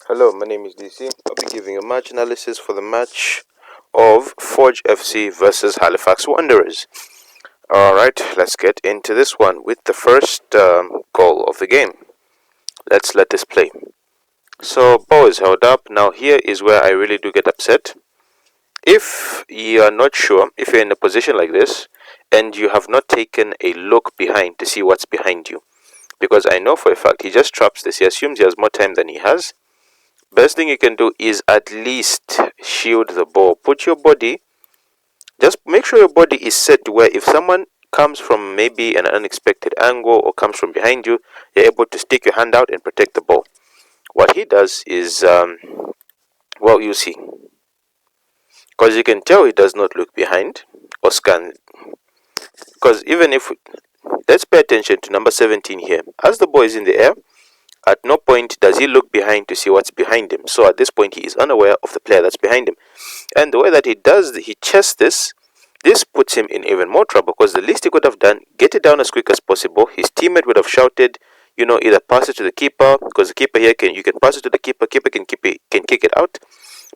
Hello, my name is DC. I'll be giving a match analysis for the match of Forge FC versus Halifax Wanderers. Alright, let's get into this one with the first goal of the game. Let's let this play. So, ball is held up. Now, here is where I really do get upset. If you are not sure, if you're in a position like this and you have not taken a look behind to see what's behind you, because I know for a fact he just traps this, he assumes he has more time than he has. Best thing you can do is at least shield the ball. Put your body, just make sure your body is set to where if someone comes from maybe an unexpected angle or comes from behind you, you're able to stick your hand out and protect the ball. What he does is, well, you see, because you can tell he does not look behind or scan. Because even if, let's pay attention to number 17 here. As the ball is in the air, at no point does he look behind to see what's behind him. So at this point, he is unaware of the player that's behind him. And the way that he does, he chests this. This puts him in even more trouble because the least he could have done, get it down as quick as possible. His teammate would have shouted, either pass it to the keeper, because the keeper here you can pass it to the keeper. Keeper can kick it out,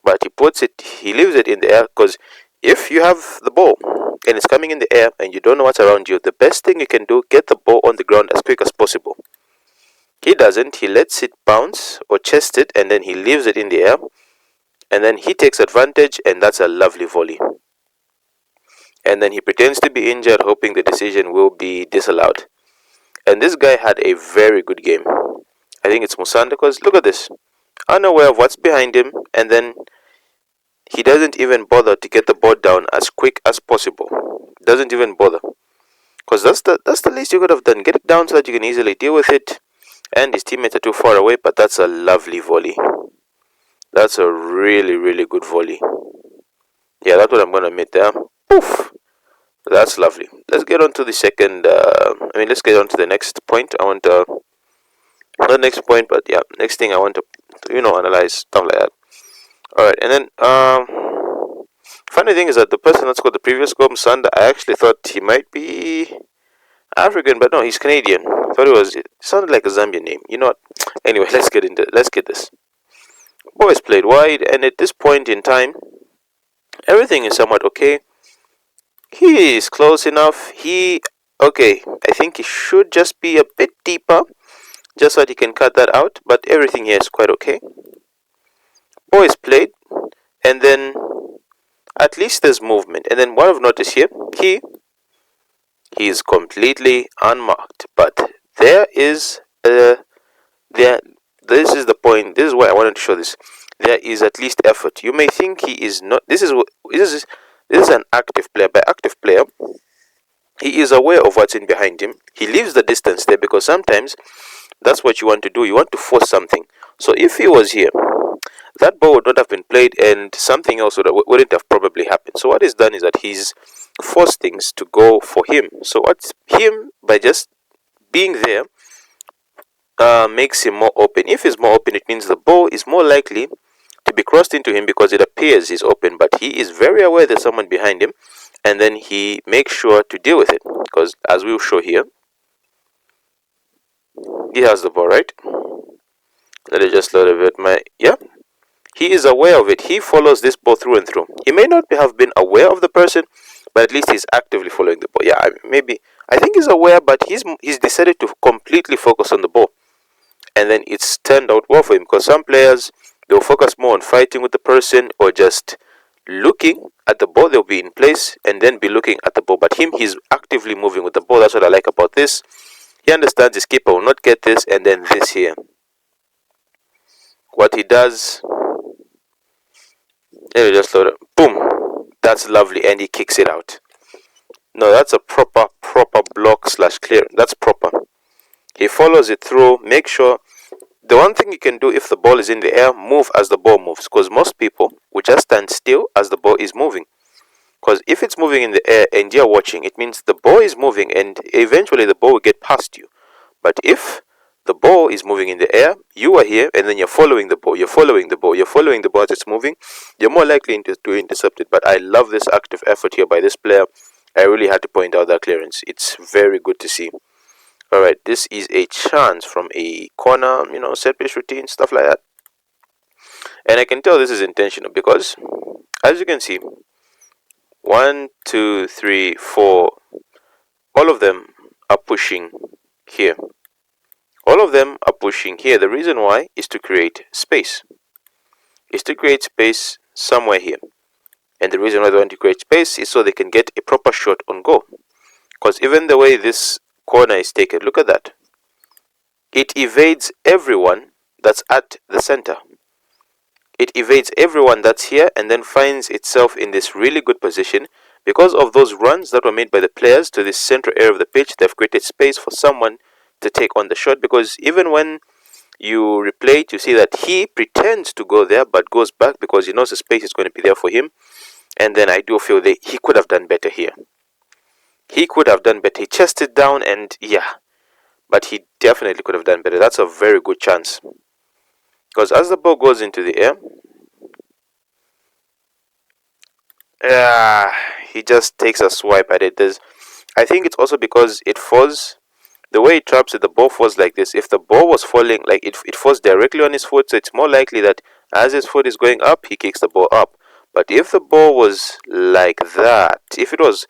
but he leaves it in the air because if you have the ball and it's coming in the air and you don't know what's around you, the best thing you can do, get the ball on the ground as quick as possible. He doesn't. He lets it bounce or chest it, and then he leaves it in the air. And then he takes advantage, and that's a lovely volley. And then he pretends to be injured, hoping the decision will be disallowed. And this guy had a very good game. I think it's Musanda, because look at this. Unaware of what's behind him, and then he doesn't even bother to get the ball down as quick as possible. Doesn't even bother. Because that's the least you could have done. Get it down so that you can easily deal with it. And his teammates are too far away, but that's a lovely volley. That's a really, really good volley. Yeah, that's what I'm going to admit there. Poof! That's lovely. Let's get on to the second, let's get on to the next point. I want to, not next point, but yeah, next thing I want to analyze, stuff like that. Alright, and then, funny thing is that the person that scored the previous goal, Musanda, I actually thought he might be African, but no, he's Canadian. I thought it sounded like a Zambian name. You know what? Anyway, let's get this. Boys played wide, and at this point in time, everything is somewhat okay. He is close enough. I think he should just be a bit deeper, just so that he can cut that out, but everything here is quite okay. Boys played, and then at least there's movement. And then what I've noticed here, he is completely unmarked, but there is this is the point. This is why I wanted to show this. There is at least effort. You may think he is not. This is an active player. By active player, he is aware of what's in behind him. He leaves the distance there because sometimes that's what you want to do. You want to force something. So if he was here, that ball would not have been played, and something else wouldn't have probably happened. So what he's done is that he's forced things to go for him. So what's him by just being there makes him more open. If he's more open, it means the ball is more likely to be crossed into him because it appears he's open, but he is very aware there's someone behind him, and then he makes sure to deal with it. Because as we'll show here, he has the ball, right? Let it just load a bit. He is aware of it. He follows this ball through and through. He may not have been aware of the person, but at least he's actively following the ball. I think he's aware, but he's decided to completely focus on the ball. And then it's turned out well for him, because some players, they'll focus more on fighting with the person or just looking at the ball. They'll be in place and then be looking at the ball. But he's actively moving with the ball. That's what I like about this. He understands his keeper will not get this, and then this here. What he does, let me just load it. Boom. That's lovely, and he kicks it out. No, that's a proper block / clear. That's proper. He follows it through. Make sure. The one thing you can do if the ball is in the air, move as the ball moves. Because most people will just stand still as the ball is moving. Because if it's moving in the air and you're watching, it means the ball is moving and eventually the ball will get past you. But if the ball is moving in the air, you are here and then you're following the ball, as it's moving, you're more likely to intercept it. But I love this active effort here by this player. I really had to point out that clearance. It's very good to see. Alright, this is a chance from a corner, set piece routine, stuff like that. And I can tell this is intentional because, as you can see, 1, 2, 3, 4, all of them are pushing here. All of them are pushing here. The reason why is to create space. Is to create space somewhere here. And the reason why they want to create space is so they can get a proper shot on goal. Because even the way this corner is taken, look at that. It evades everyone that's at the center. It evades everyone that's here and then finds itself in this really good position. Because of those runs that were made by the players to this central area of the pitch, they've created space for someone to take on the shot. Because even when you replay it, you see that he pretends to go there but goes back because he knows the space is going to be there for him. And then I do feel that he could have done better here. He could have done better. He chested down and yeah, but he definitely could have done better. That's a very good chance. Because as the ball goes into the air, he just takes a swipe at it. I think it's also because it falls, the way it traps it, the ball falls like this. If the ball was falling, like it falls directly on his foot, so it's more likely that as his foot is going up, he kicks the ball up. But if the ball was like that, if it was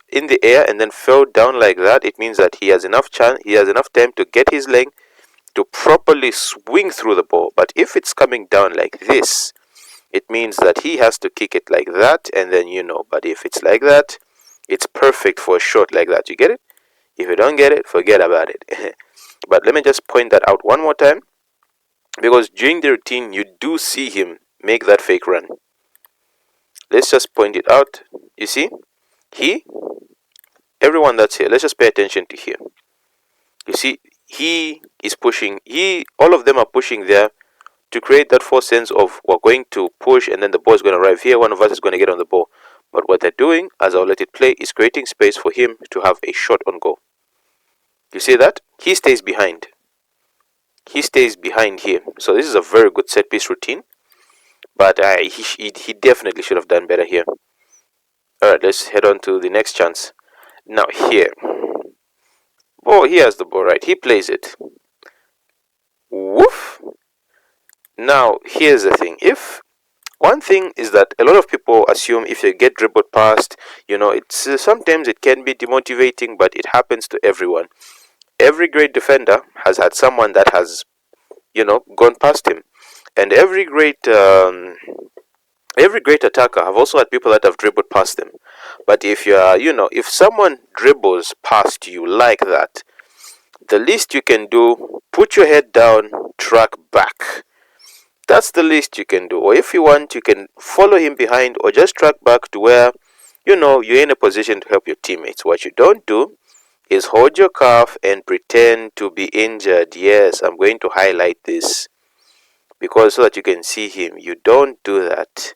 in the air and then fell down like that, it means that he has enough time to get his leg to properly swing through the ball. But if it's coming down like this, it means that he has to kick it like that, and then but if it's like that, it's perfect for a shot like that. You get it? If you don't get it, forget about it. But let me just point that out one more time, because during the routine you do see him make that fake run. Let's just point it out. You see, everyone that's here, let's just pay attention to here. You see, he is pushing, all of them are pushing there to create that false sense of we're going to push and then the ball is going to arrive here, one of us is going to get on the ball. But what they're doing, as I'll let it play, is creating space for him to have a shot on goal. You see that? He stays behind. He stays behind here. So this is a very good set piece routine. But he definitely should have done better here. Alright, let's head on to the next chance. Now here. Oh, he has the ball, right? He plays it. Woof! Now, here's the thing. One thing is that a lot of people assume if you get dribbled past, it's sometimes it can be demotivating, but it happens to everyone. Every great defender has had someone that has, gone past him, and every great attacker have also had people that have dribbled past them. But if if someone dribbles past you like that, the least you can do, put your head down, track back. That's the least you can do. Or if you want, you can follow him behind or just track back to where, you're in a position to help your teammates. What you don't do is hold your calf and pretend to be injured. Yes, I'm going to highlight this because so that you can see him. You don't do that.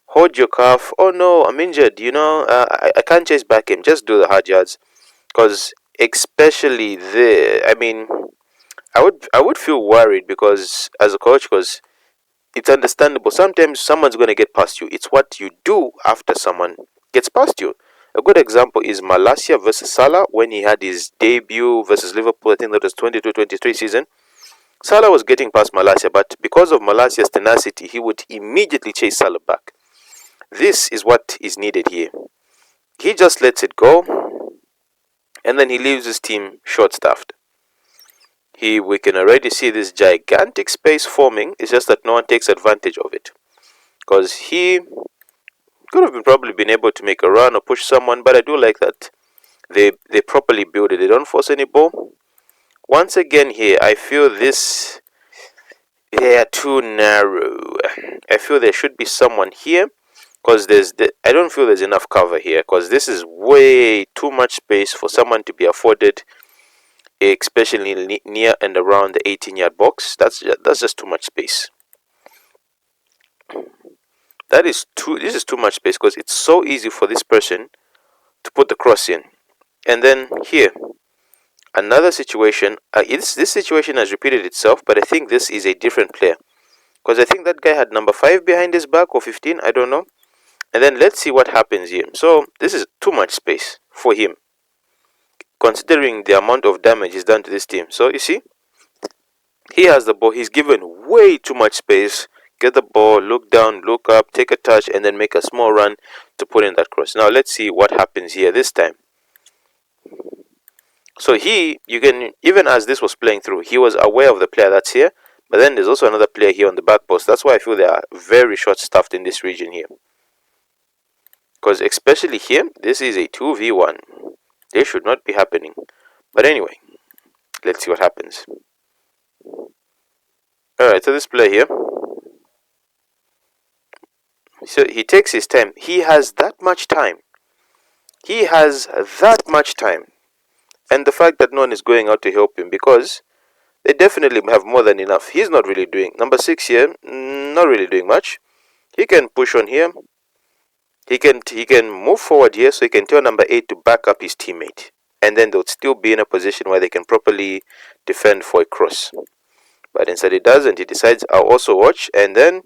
Hold your calf. Oh no, I'm injured. I can't chase back him. Just do the hard yards. Because especially there, I would feel worried because as a coach, because it's understandable. Sometimes someone's going to get past you. It's what you do after someone gets past you. A good example is Malacia versus Salah when he had his debut versus Liverpool. I think that was 22-23 season. Salah was getting past Malacia, but because of Malacia's tenacity, he would immediately chase Salah back. This is what is needed here. He just lets it go, and then he leaves his team short-staffed. We can already see this gigantic space forming. It's just that no one takes advantage of it. Because he could have probably been able to make a run or push someone, but I do like that they properly build it. They don't force any ball. Once again here, I feel they are too narrow. I feel there should be someone here, because I don't feel there's enough cover here, because this is way too much space for someone to be afforded, especially near and around the 18-yard box. That's just too much space. This is too much space, because it's so easy for this person to put the cross in. And then here, another situation. This situation has repeated itself, but I think this is a different player, because I think that guy had number 5 behind his back, or 15, I don't know. And then let's see what happens here. So this is too much space for him, considering the amount of damage he's done to this team. So you see, He has the ball. He's given way too much space. Get the ball, look down, look up, take a touch, and then make a small run to put in that cross. Now let's see what happens here this time. So you can, even as this was playing through, he was aware of the player that's here. But then there's also another player here on the back post. That's why I feel they are very short-staffed in this region here. Because especially here, this is a 2v1. This should not be happening. But anyway, let's see what happens. Alright, so this player here. So he takes his time. He has that much time. He has that much time. And the fact that no one is going out to help him, because they definitely have more than enough. He's not really doing. Number 6 here, not really doing much. He can push on here. He can move forward here, so he can tell number 8 to back up his teammate. And then they'll still be in a position where they can properly defend for a cross. But instead he doesn't. He decides, I'll also watch. And then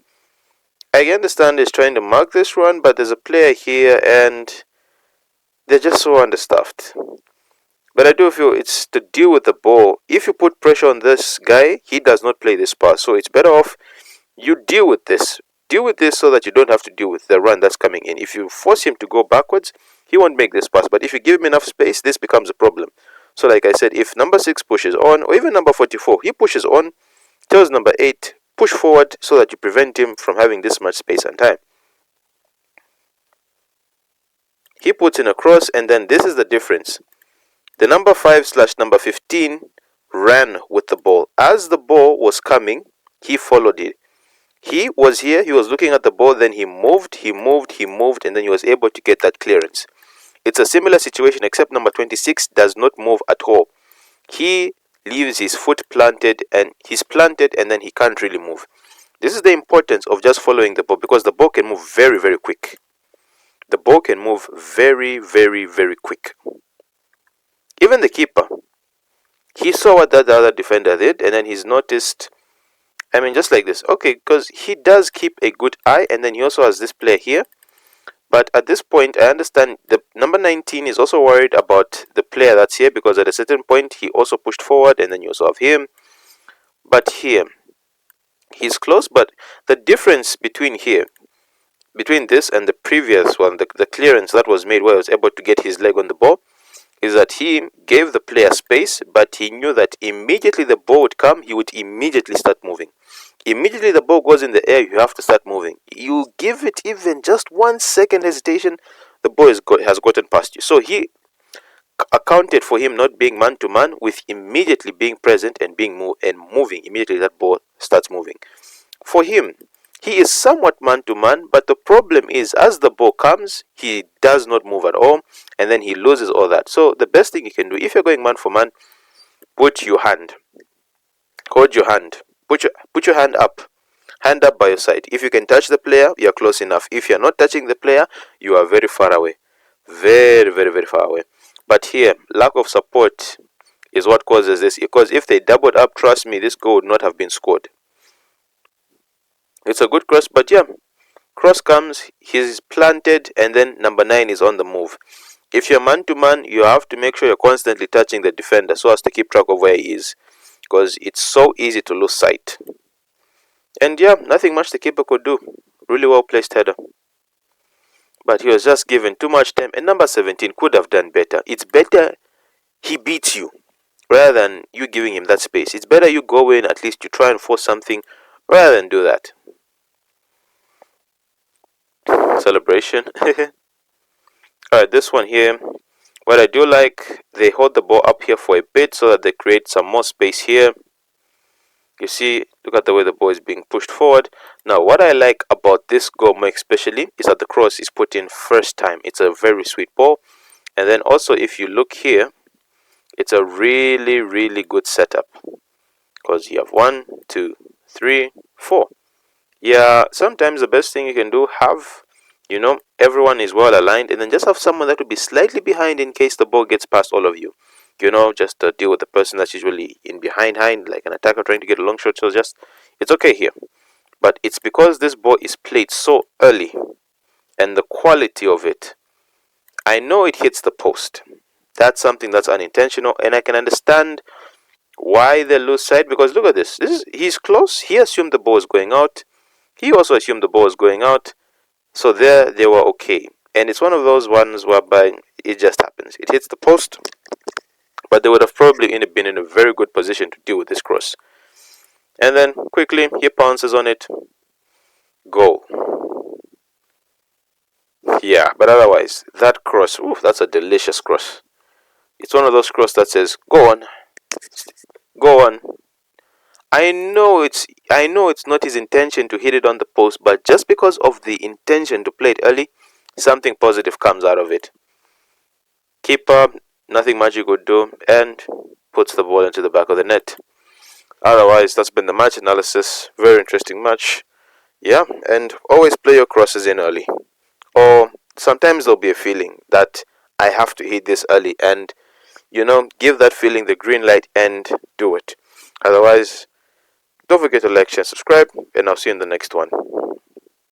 I understand he's trying to mark this run, but there's a player here and they're just so understaffed. But I do feel it's to deal with the ball. If you put pressure on this guy, he does not play this pass. So it's better off you deal with this. Deal with this so that you don't have to deal with the run that's coming in. If you force him to go backwards, he won't make this pass. But if you give him enough space, this becomes a problem. So like I said, if number 6 pushes on, or even number 44, he pushes on, tells number 8, push forward so that you prevent him from having this much space and time. He puts in a cross, and then this is the difference. The number 5/number 15 ran with the ball. As the ball was coming, he followed it. He was here, he was looking at the ball, then he moved, and then he was able to get that clearance. It's a similar situation, except number 26 does not move at all. He leaves his foot planted, and he's planted, and then he can't really move. This is the importance of just following the ball, because the ball can move very, very quick. The ball can move very, very, very quick. Even the keeper, he saw what that other defender did, and then he's noticed, just like this. Okay, because he does keep a good eye, and then he also has this player here. But at this point, I understand the number 19 is also worried about the player that's here, because at a certain point, he also pushed forward, and then you also have him. But here, he's close, but the difference between this and the previous one, the clearance that was made where he was able to get his leg on the ball, is that he gave the player space, but he knew that immediately the ball would come, he would immediately start moving. Immediately the ball goes in the air, you have to start moving. You give it even just 1 second hesitation, the ball has gotten past you. So he accounted for him not being man to man with immediately being present and moving. Immediately that ball starts moving. For him, he is somewhat man to man, but the problem is as the ball comes, he does not move at all, and then he loses all that. So the best thing you can do, if you're going man for man, hold your hand, put your hand up by your side. If you can touch the player, you're close enough. If you're not touching the player, you are very far away, very, very, very far away. But here, lack of support is what causes this, because if they doubled up, trust me, this goal would not have been scored. It's a good cross, but yeah, cross comes, he's planted, and then number 9 is on the move. If you're man to man, you have to make sure you're constantly touching the defender so as to keep track of where he is, because it's so easy to lose sight. And yeah, nothing much the keeper could do. Really well placed header. But he was just given too much time, and number 17 could have done better. It's better he beats you rather than you giving him that space. It's better you go in, at least you try and force something rather than do that. Celebration. Alright, this one here, what I do like, they hold the ball up here for a bit so that they create some more space here. You see, look at the way the ball is being pushed forward. Now, what I like about this goal more especially is that the cross is put in first time. It's a very sweet ball. And then also, if you look here, it's a really, really good setup. Because you have 1, 2, 3, 4. Yeah, sometimes the best thing you can do, have, everyone is well aligned, and then just have someone that will be slightly behind in case the ball gets past all of you. Just deal with the person that's usually in behind, like an attacker trying to get a long shot. So it's okay here. But it's because this ball is played so early, and the quality of it, I know it hits the post. That's something that's unintentional, and I can understand Why they lose sight? Because look at this. He's close. He assumed the ball was going out. He also assumed the ball was going out. So there they were okay. And it's one of those ones whereby it just happens. It hits the post, but they would have probably been in a very good position to deal with this cross. And then quickly he pounces on it. Goal. Yeah, but otherwise, that cross, ooh, that's a delicious cross. It's one of those cross that says, go on, go on. I know it's not his intention to hit it on the post, but just because of the intention to play it early, something positive comes out of it. Keeper, nothing magic would do, and puts the ball into the back of the net. Otherwise, that's been the match analysis. Very interesting match. Yeah, and always play your crosses in early. Or sometimes there'll be a feeling that I have to hit this early, and give that feeling the green light and do it. Otherwise, don't forget to like, share, subscribe, and I'll see you in the next one.